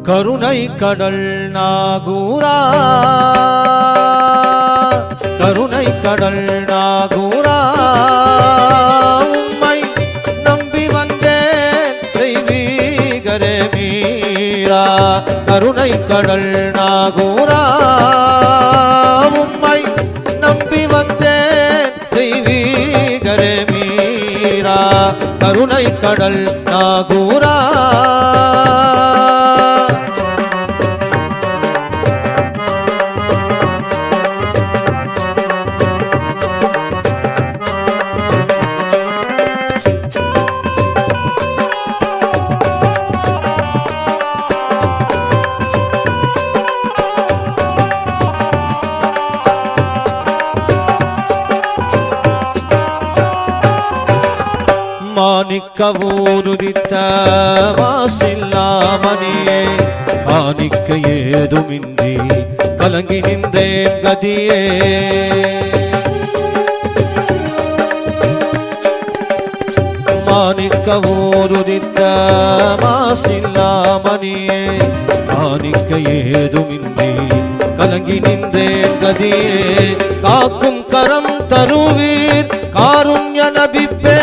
கருணை கடல் நாகூரா, கருணை கடல் நாகூரா, உம்மை நம்பி வந்தேன் தெய்வீகரே மீரா. கருணை கடல் நாகூரா, உம்மை நம்பி வந்தேன் தெய்வீகரே மீரா. கருணை கடல் நாகூரா. மாணிக்கவூருதித்த வாசில்லாமணியே, காணிக்க ஏதுமின்றி கலங்கி நின்றேன் கதியே. மாணிக்கவூருதித்த வாசில்லாமணியே, காணிக்க ஏதுமின்றி கலங்கி நின்றேன் கதியே. காக்கும் கரம் தருவீர் காருண்ய நபிப்பே.